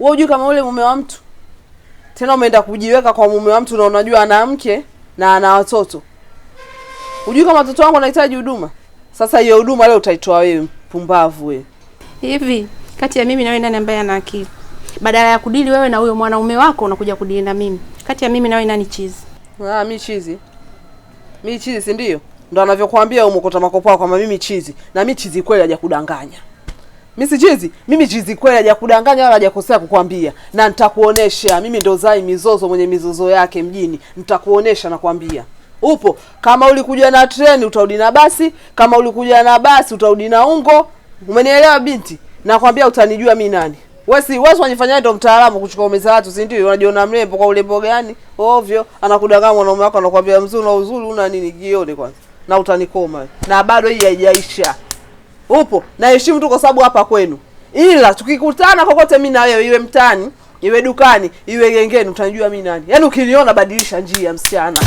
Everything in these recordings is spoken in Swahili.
Wewe unajua kama ule mume wa mtu? Tena umeenda kujiweka kwa mume wa mtu na unajua ana mke na ana watoto. Unajua kama watoto wangu wanahitaji huduma? Sasa hiyo huduma leo utaitoa wewe, pumbavu wewe. Hivi, kati ya mimi na wewe nani ambaye ana akili? Badala ya kudili wewe na huyo mwanaume wako unakuja kudili na mimi. Kati ya mimi na wewe nani chizi? Mimi chizi. Mimi chizi si ndio? Ndio anavyokuambia umokota makopo kwamba mimi chizi. Na mimi chizi kweli hajakudanganya. Mimi si chizi, mimi chizi kweli hajakudanganya wala hajakosea kukwambia. Na nitakuonesha, mimi ndo Zai Mizozo mwenye mizozo yake mjini. Nitakuonesha nakwambia. Upo, kama ulikuja na treni utarudi na basi, kama ulikuja na basi utarudi na ungo. Umenielewa binti? Nakwambia utanijua mimi nani. Wewe unajifanya ndo mtaalamu kuchukua umeza watu, si ndio? Unajiona mrembo kwa ulembo gani? Ovyo, anakudanganya mwanaume wako anakuambia mzuri na uzuri una nini jione kwanza. Na utanikoma. Na bado hii haijaisha. Upo, naheshimu tu kwa sababu hapa kwenu. Ila tukikutana kokote mimi na wewe, iwe mtani, iwe dukani, iwe gengeni, utanijua mimi nani. Yaani ukiniona badilisha njia msichana.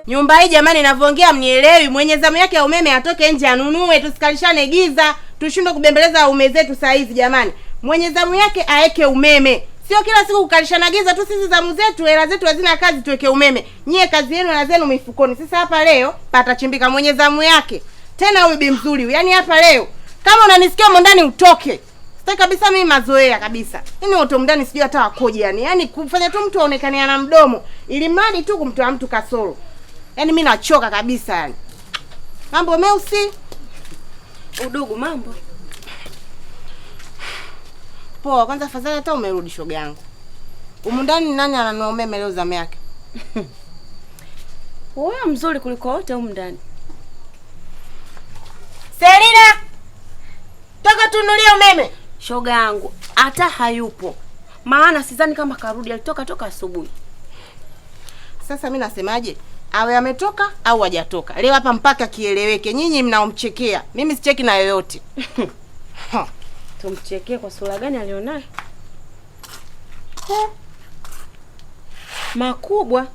Nyumba hii jamani ninavyoongea mnielewi. Mwenye zamu yake ya umeme atoke nje anunue, tusikalishane giza, tushindwe kubembeleza waume zetu saa hizi jamani. Mwenye zamu yake aeke umeme. Sio kila siku kukalishana giza tu, sisi zamu zetu, hela zetu hazina kazi tuweke umeme. Nyie kazi yenu na zenu mifukoni. Sasa hapa leo patachimbika mwenye zamu yake. Tena huyu bi mzuri. Yaani hapa leo kama unanisikia mondani utoke. Sitaki kabisa mimi mazoea kabisa. Mimi watu ndani sijui hata wakoje yani. Yaani kufanya tu mtu aonekane ana mdomo ili mradi tu kumtoa mtu kasoro. Yaani mimi nachoka kabisa yani. Mambo meusi. Udugu mambo. Poa, kwanza fadhali hata umerudi shoga yangu. Humu ndani nani ananua umeme leo zamu yake? Wewe mzuri kuliko wote humu ndani. Selina! Toka tunulie umeme. Shoga yangu hata hayupo. Maana sidhani kama karudi, alitoka asubuhi. Sasa mimi nasemaje? Awe ametoka au hajatoka. Leo hapa mpaka kieleweke. Nyinyi mnaomchekea. Mimi sicheki na yoyote. Tumchekee kwa sura gani alionayo? Makubwa.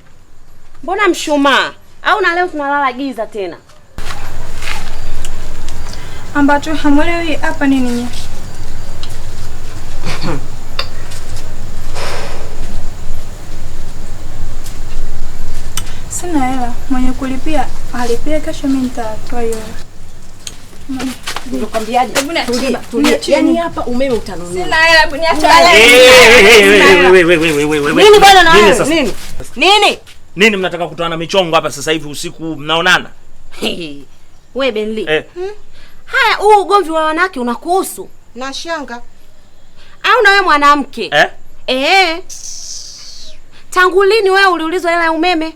Mbona mshumaa? Au na leo tunalala giza tena? Ambacho hamwelewi hapa nini nyinyi? Sina hela. Mwenye kulipia alipia, kesho mimi nitatoa hiyo. Nikwambiaje? Tulia. Yaani hapa umeme utanunua. Sina hela, hebu niache. Nini bwana na wewe? Nini? Nini mnataka kutoana michongo hapa sasa hivi usiku mnaonana? Wewe Benli. Haya, huu ugomvi wa wanawake unakuhusu? Na shanga. Au na wewe mwanamke? Tangu lini wewe uliulizwa hela ya umeme?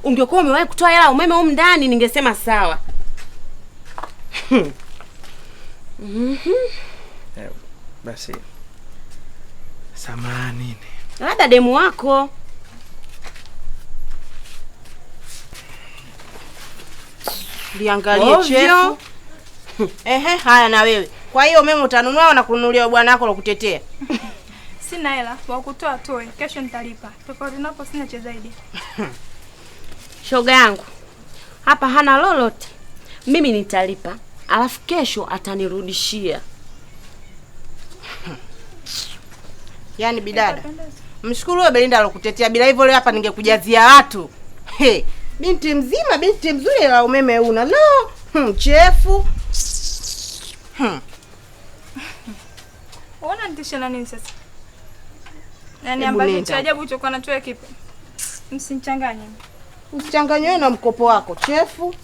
Ungekuwa umewahi kutoa hela ya umeme huko ndani ningesema sawa. Basi. Samahani. Labda demu wako. Liangalie cheo. Haya na wewe. Kwa hiyo umeme utanunua na kununulia bwana wako lokutetea. Sina hela, wa kutoa toe, kesho nitalipa. Tofauti napo sina cha zaidi. Shoga yangu. Hapa hana lolote. Mimi nitalipa, alafu kesho atanirudishia. Yaani bidada. Mshukuru wewe Belinda alokutetea, bila hivyo leo hapa ningekujazia watu. Binti mzima, binti mzuri la umeme una. No, chefu. Unaona nitisha na nini sasa? Nani ambaye cha ajabu uchokuwa na toe kipi? Msichanganye. Usichanganywe na mkopo wako, chefu.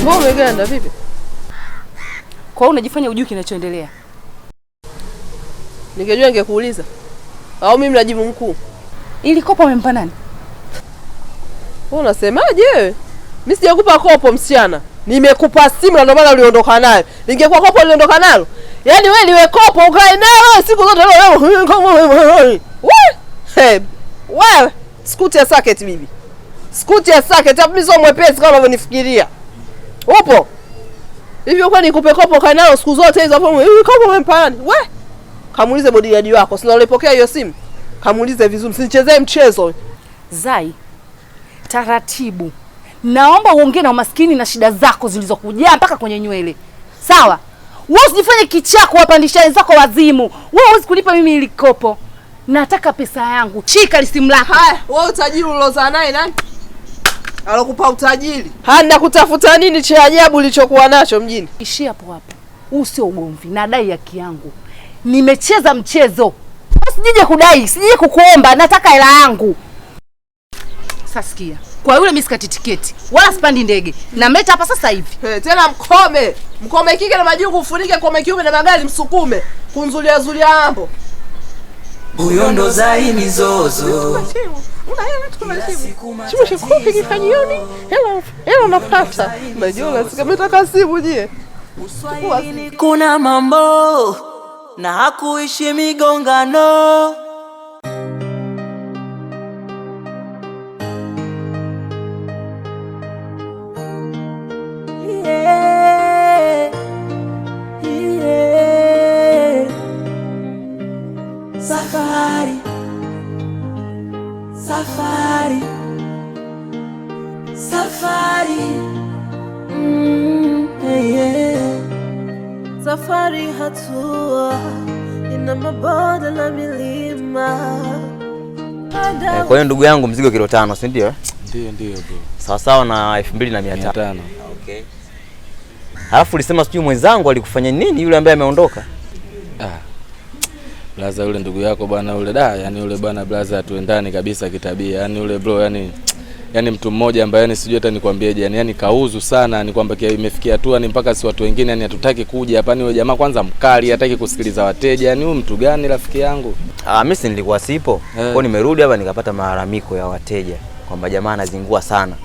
Mbona umeganda vipi? Kwa hiyo unajifanya hujui kinachoendelea. Ningejua ningekuuliza. Au mimi mnajibu mkuu? Ili kopo umempa nani? Wewe unasemaje wewe? Mimi sijakupa kopo msichana. Nimekupa simu na ndio maana uliondoka nayo. Ningekuwa kopo uliondoka nalo. Yaani wewe liwe kopo ukae nalo siku zote leo kama wewe. Wewe skuti ya socket bibi. Skuti ya socket hapo mimi sio mwepesi kama unavyonifikiria. Upo? Hivyo kwa nikupe kopo kae nalo siku zote hizo hapo kopo umempa nani? Wewe kamuulize bodyguard wako, sina ulipokea hiyo simu. Kamuulize vizuri, msichezee mchezo. Zai, taratibu. Naomba uongee na umaskini na shida zako zilizokujaa mpaka kwenye nywele. Sawa? Wewe usijifanye kichako wapandisha wenzako wazimu. Wewe huwezi kulipa mimi ile kopo. Nataka pesa yangu. Shika lisimu lako. Haya, wewe utajiri ulozaa naye nani? Alokupa utajiri. Hana kutafuta nini cha ajabu ulichokuwa nacho mjini? Ishia hapo hapo. Huu sio ugomvi, nadai haki yangu. Nimecheza mchezo. Sijije kudai, sijije kukuomba, nataka hela yangu. Sasa sikia. Kwa yule mimi sikati tiketi, wala sipandi ndege. Namleta hapa sasa hivi. Tena mkome. Mkome kike na majungu ufunike mkome kiume na magari msukume. Kunzulia zulia hapo. Huyo ndo Zai mizozo. Una hela tunashimu. Chimshi kofi kifanyioni. Hela unapata. Unajua sikamtaka simu je. Kuna mambo na hakuishi migongano. Safari, safari, safari, safari hatua ina mabonde na milima. Kwa hiyo ndugu yangu mzigo kilo 5, si ndio? Ndio bro. Sawa sawa na 2500. Okay. Halafu ulisema sijui mwenzangu alikufanya nini yule ambaye ameondoka? Blaza yule ndugu yako bwana yule yani yule bwana blaza tuendani kabisa kitabia. Yani yule bro yani mtu mmoja ambaye yani sijui hata nikwambieje yani kauzu sana ni kwamba imefikia hatua ni mpaka si watu wengine yani hatutaki kuja hapa ni yule jamaa kwanza mkali hataki kusikiliza wateja yani huyu mtu gani rafiki yangu? Mimi si nilikuwa sipo. Kwa nimerudi hapa nikapata malalamiko ya wateja kwamba jamaa anazingua sana.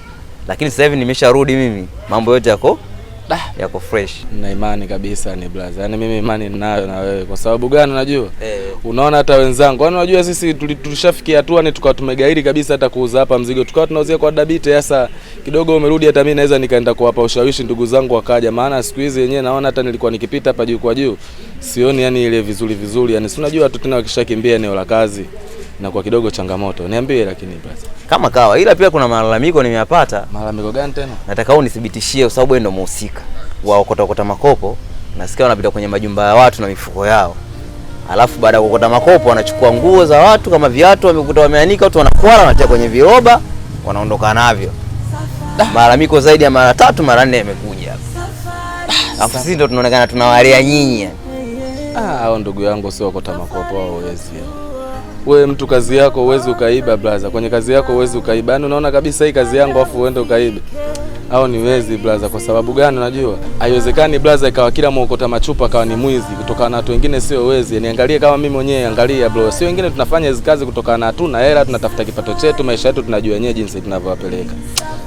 Lakini sasa hivi nimesharudi mimi mambo yote yako fresh. Na imani kabisa ni blaza. Yani mimi imani ninayo na wewe. Kwa sababu gani unajua? Unaona hata wenzangu. Yaani unajua sisi tulishafikia hatua ni tukawa tumegairi kabisa hata kuuza hapa mzigo. Tukawa tunauzia kwa Dabite sasa kidogo umerudi hata mimi naweza nikaenda kuwapa ushawishi ndugu zangu wakaja. Maana siku hizi yenyewe naona hata nilikuwa nikipita hapa juu kwa juu. Sioni yani ile vizuri. Yani si unajua watu tena wakishakimbia eneo la kazi na kwa kidogo changamoto. Niambie lakini blaza. Kama kawa ila pia kuna malalamiko nimeyapata. Malalamiko gani tena? Nataka unithibitishie kwa sababu wewe ndio mhusika. Wao okota makopo, nasikia wanapita kwenye majumba ya watu na mifuko yao. Alafu baada ya kuokota makopo wanachukua nguo za watu kama viatu wamekuta wameanika watu wanakwala wanatia kwenye viroba wanaondoka navyo. Malalamiko zaidi ya mara 3 mara 4 yamekuja hapa. Alafu sisi ndio tunaonekana tunawalea nyinyi. Hao ndugu yangu sio okota makopo wao wezi. Wewe mtu kazi yako uwezi ukaiba blaza. Kwenye kazi yako uwezi ukaiba. Yaani unaona kabisa hii kazi yangu afu uende ukaibe. Hao ni wezi blaza. Kwa sababu gani unajua? Haiwezekani blaza ikawa kila muokota machupa akawa ni mwizi kutokana na watu wengine sio wezi. Niangalie kama mimi mwenyewe angalia bro. Sio wengine tunafanya hizo kazi kutokana na hatuna hela, tunatafuta kipato chetu, maisha yetu tunajua yenyewe jinsi tunavyowapeleka.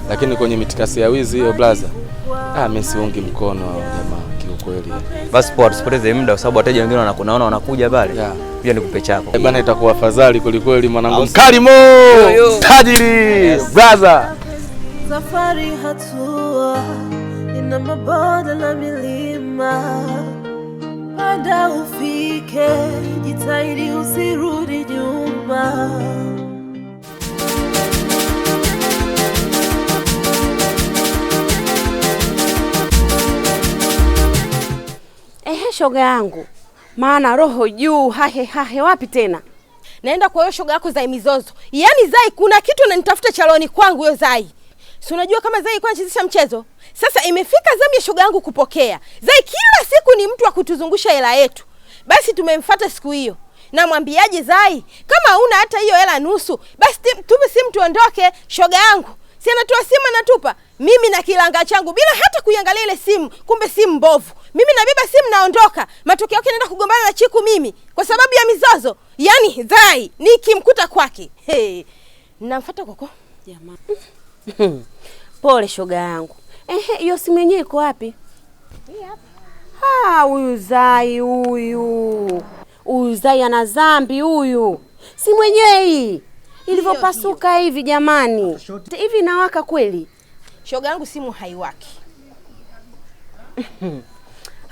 Lakini kwenye mitikasi ya wizi hiyo blaza, mimi siungi mkono hao jamaa kiukweli. Basi poa tusipoteze muda kwa sababu wateja wengine wanakunaona wanakuja pale. Pia nikupe chako. Bana itakuwa afadhali kulikweli mwanangu mkalimo. Tajiri blaza. Safari hatua ina mabonde na milima. Panda ufike, jitahidi usirudi nyuma. Shoga yangu. Maana roho juu hahe wapi tena? Naenda kwa hiyo shoga yako Zai mizozo. Yaani Zai kuna kitu ananitafuta chaloni kwangu hiyo Zai. Si unajua kama Zai kwa anachezesha mchezo? Sasa imefika zamu ya shoga yangu kupokea. Zai kila siku ni mtu wa kutuzungusha hela yetu. Basi tumemfuata siku hiyo. Namwambiaje Zai, kama huna hata hiyo hela nusu, basi tupe simu tuondoke. Shoga yangu si anatoa simu anatupa. Mimi na kilanga changu bila hata kuiangalia ile simu, kumbe simu mbovu. Mimi nabeba simu naondoka. Matokeo yake naenda kugombana na Chiku mimi kwa sababu ya mizozo. Yaani Zai nikimkuta kwake. Namfuata koko. Jamani. Pole shoga yangu. Hiyo simu yenyewe iko wapi? Hii hapa. Huyu Zai huyu. Huyu Zai ana dhambi huyu. Simu yenyewe hii ilivyopasuka hivi jamani. Hivi inawaka kweli? Shoga yangu simu haiwaki.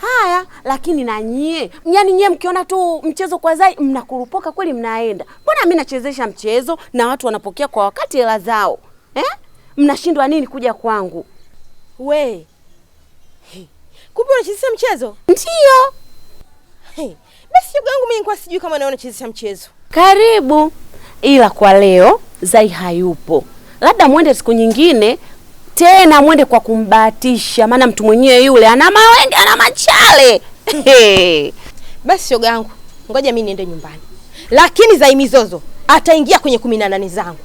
Haya, lakini na nyie, yaani nyie mkiona tu mchezo kwa Zai mnakurupoka kweli mnaenda. Mbona mimi nachezesha mchezo na watu wanapokea kwa wakati hela zao? Mnashindwa nini kuja kwangu? We. Kumbe unachezesha mchezo? Ndio. Basi shoga yangu mimi nilikuwa sijui kama naona unachezesha mchezo. Karibu. Ila kwa leo Zai hayupo. Labda mwende siku nyingine. Tena mwende kwa kumbahatisha, maana mtu mwenyewe yule ana mawenge, ana machale. Basi shoga yangu, ngoja mimi niende nyumbani. Lakini Zai Mizozo ataingia kwenye 18 zangu.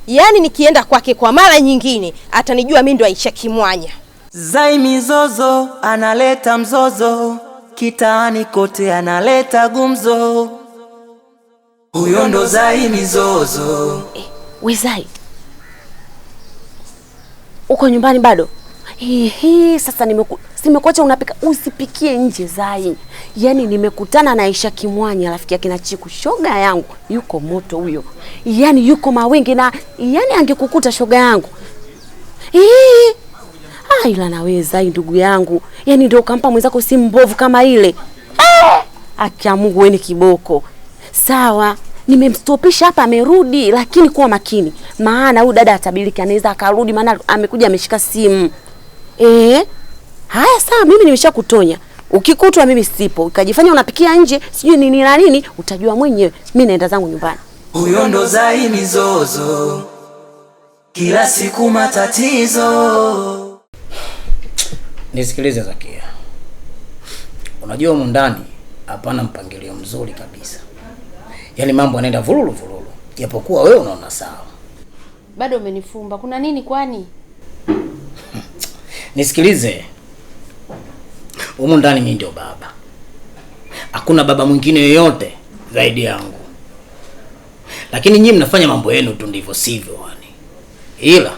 Yaani nikienda kwake kwa mara nyingine atanijua mimi ndo Aisha Kimwanya. Zai Mizozo analeta mzozo, kitaani kote analeta gumzo. Huyo ndo Zai Mizozo. We Zai, uko nyumbani bado? Sasa nimekuacha unapika, usipikie nje Zai. Yaani nimekutana na Aisha Kimwanya, rafiki yake na Chiku, shoga yangu. Yuko moto huyo. Yaani yuko mawingi na yaani angekukuta shoga yangu. Ila nawe Zai ndugu yangu, yaani ndio kampa mwenzako simu mbovu kama ile. Akia Mungu wewe ni kiboko. Sawa, nimemstopisha hapa amerudi, lakini kuwa makini. Maana huyu dada atabiliki, anaweza akarudi maana amekuja ameshika simu. Haya sawa, mimi nimeshakutonya. Ukikutwa mimi sipo, ukajifanya unapikia nje, sijui nini na nini, utajua mwenyewe. Mimi naenda zangu nyumbani. Huyo ndo Zai Mizozo. Kila siku matatizo. Nisikilize Zakia. Unajua humu ndani hapana mpangilio mzuri kabisa. Yaani mambo yanaenda vululu. Japokuwa wewe unaona sawa. Bado umenifumba. Kuna nini kwani? Nisikilize. Humu ndani mimi ndio baba. Hakuna baba mwingine yoyote zaidi yangu. Lakini nyinyi mnafanya mambo yenu tu ndivyo sivyo yani. Ila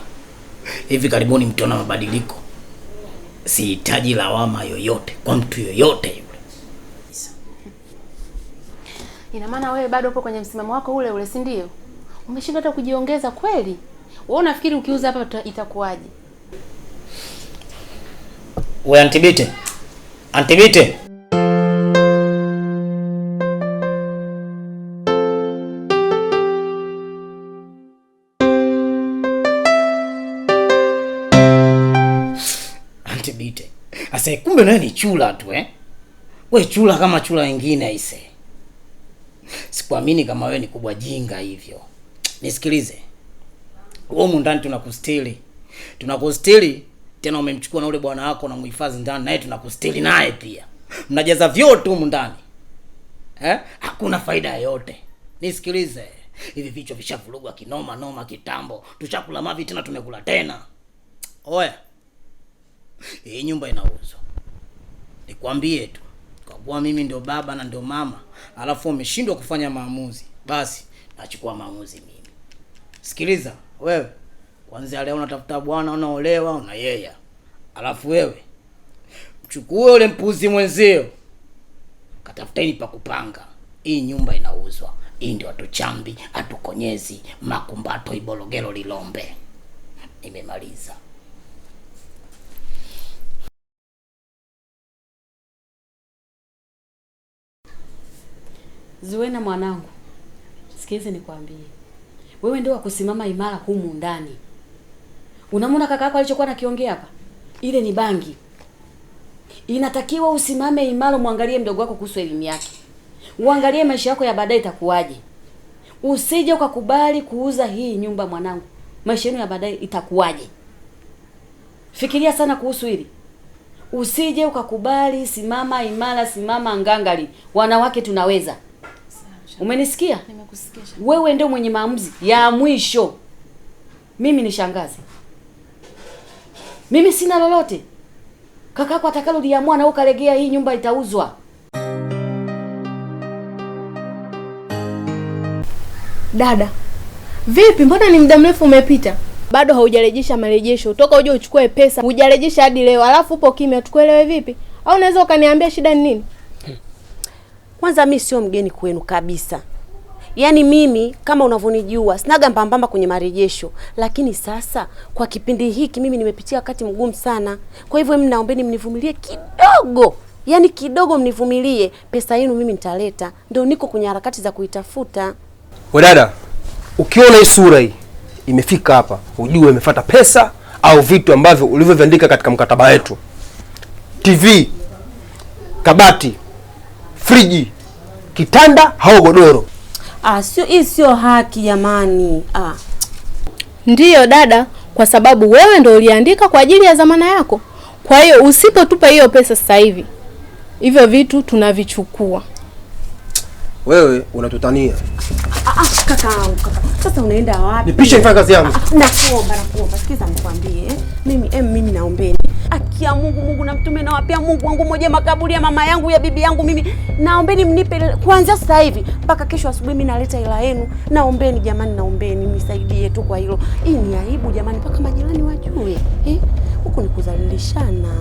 hivi karibuni mtaona mabadiliko. Sihitaji lawama yoyote kwa mtu yoyote yule. Ina maana wewe bado upo kwenye msimamo wako ule, si ndio? Umeshindwa hata kujiongeza kweli? Wewe unafikiri ukiuza hapa itakuwaje? We Antibite. Antibite. Antibite. Asa kumbe nawe ni chula tu We chula kama chula wengine aise. Sikuamini kama wewe ni kubwa jinga hivyo. Nisikilize. Huko ndani tunakustili. Tunakustili tena umemchukua na ule bwana wako na muhifadhi ndani naye tunakustili naye pia. Mnajaza vyote huko ndani. Hakuna faida yoyote. Nisikilize. Hivi vichwa vishavurugwa kinoma kitambo. Tushakula mavi tena tumekula tena. Oya. Hii nyumba inauzwa. Nikwambie tu. Kwa kuwa mimi ndio baba na ndio mama, alafu umeshindwa kufanya maamuzi, basi nachukua maamuzi mimi. Sikiliza, wewe kwanza leo unatafuta bwana, unaolewa, una yeye. Alafu wewe mchukue ule mpuzi mwenzio. Katafuteni pa kupanga. Hii nyumba inauzwa. Hii ndio atochambi, atukonyezi, makumbato ibologero lilombe. Nimemaliza. Zuena mwanangu, sikize nikwambie. Wewe ndio wakusimama imara humu ndani. Unamwona kaka yako alichokuwa anakiongea hapa? Ile ni bangi. Inatakiwa usimame imara, muangalie mdogo wako kuhusu elimu yake. Uangalie maisha yako ya baadaye itakuwaje. Usije ukakubali kuuza hii nyumba mwanangu. Maisha yenu ya baadaye itakuwaje? Fikiria sana kuhusu hili. Usije ukakubali, simama imara, simama ngangali. Wanawake tunaweza. Umenisikia? Nimekusikia. Wewe ndio mwenye maamuzi ya mwisho. Mimi ni shangazi. Mimi sina lolote. Kakako atakaloliamua na ukalegea, hii nyumba itauzwa. Dada, vipi mbona ni muda mrefu umepita? Bado haujarejesha marejesho. Toka uje uchukue pesa, hujarejesha hadi leo. Alafu upo kimya, tukuelewe vipi? Au unaweza ukaniambia shida ni nini? Kwanza mimi sio mgeni kwenu kabisa. Yaani mimi kama unavyonijua sinaga mbambamba kwenye marejesho, lakini sasa kwa kipindi hiki mimi nimepitia wakati mgumu sana. Kwa hivyo mimi naombeni mnivumilie kidogo. Yaani kidogo mnivumilie, pesa yenu mimi nitaleta. Ndio niko kwenye harakati za kuitafuta. We dada, ukiona hii sura hii imefika hapa, ujue imefuata pesa au vitu ambavyo ulivyoviandika katika mkataba wetu. TV, kabati, friji, kitanda au godoro. Hii sio haki jamani. Ndiyo dada, kwa sababu wewe ndio uliandika kwa ajili ya zamana yako. Kwa hiyo usipotupa hiyo pesa sasa hivi, hivyo vitu tunavichukua. Wewe unatutania. Kaka, sasa unaenda wapi? Nipishe nifanye kazi yangu. Nakuomba, sikiza nikwambie. Mimi naombeni. Akia Mungu na mtume na wapia Mungu wangu moja makaburi ya mama yangu ya bibi yangu mimi. Naombeni mnipe kuanzia sasa hivi mpaka kesho asubuhi mimi naleta hela yenu. Naombeni jamani, naombeni nisaidie tu kwa hilo. Hii ni aibu jamani, mpaka majirani wajue. Huko ni kudhalilishana.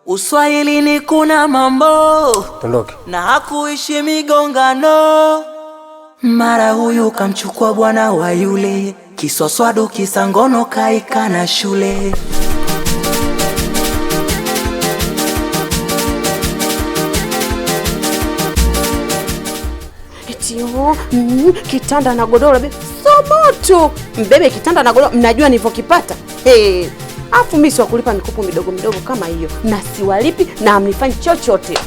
Uswahilini kuna mambo. Ondoke. Na hakuishi migongano. Mara huyu kamchukua bwana wa yule, kisoswadu kisangono kaika na shule. Kitanda na godoro somoto. Mbebe kitanda na godoro, mnajua nilivyokipata. Afu mimi si wakulipa mikopo midogo midogo kama hiyo. Na siwalipi na amnifanyi chochote.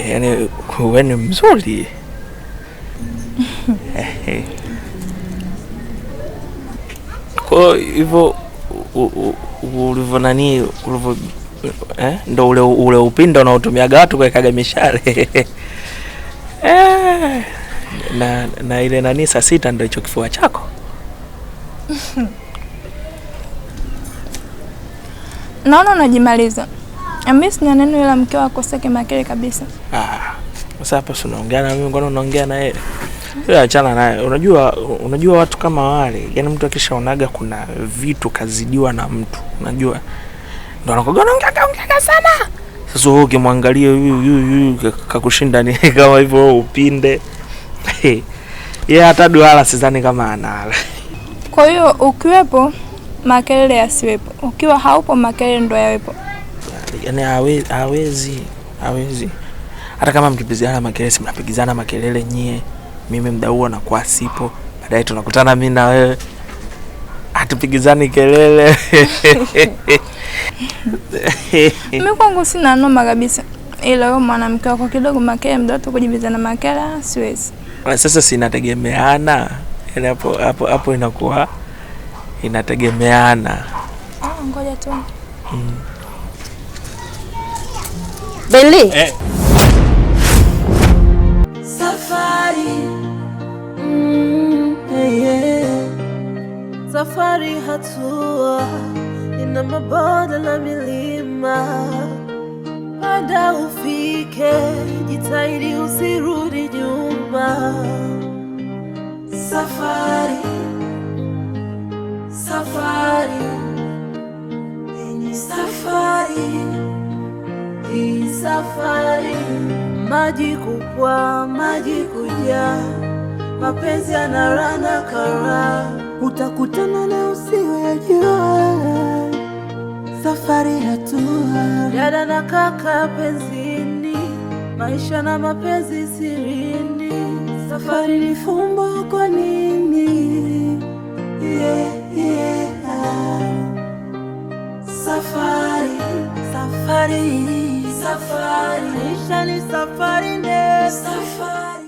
Yani wewe ni mzuri. Kwa hivyo ulivyo nani ulivyo ndo ule upinde unaotumiaga watu kuwekaga mishale. Na ile nani saa 6 ndio hicho kifua chako. Naona unajimaliza. Mimi sina neno ila mke wako sake makele kabisa. Sasa hapa unaongea na mimi, ngono unaongea na yeye. Wewe achana naye. Unajua watu kama wale, yani mtu akishaonaga kuna vitu kazidiwa na mtu, unajua ndio anakuwa anaongea sana. Sasa wewe ukimwangalia huyu kakushinda ni kama hivyo upinde. Yeye hata duala sidhani kama anala. Kwa hiyo ukiwepo makelele yasiwepo, ukiwa haupo makelele ndo yawepo. Yani hawezi. Hata kama mkipigizana makelele, mnapigizana makelele nyie, mimi muda huo nakuwa sipo, baadaye tunakutana mimi na wewe atupigizani kelele. Mimi kwangu sina noma kabisa, ila wewe mwanamke wako kidogo makelele, muda wote kujibizana makelele siwezi. Sasa sinategemeana, yani hapo inakuwa inategemeana. Ngoja tu. Beli. Safari. Safari hatua ina mabonde na milima. Panda ufike, jitahidi usirudi nyuma. Safari. Safari, maji kupwa, maji kuja, mapenzi yanarana kara, utakutana na usiyojua. Safari hatua, dada na kaka penzini, maisha na mapenzi sirini. Safari ni fumbo kwa nini? Safari, maisha ni safari ndefu.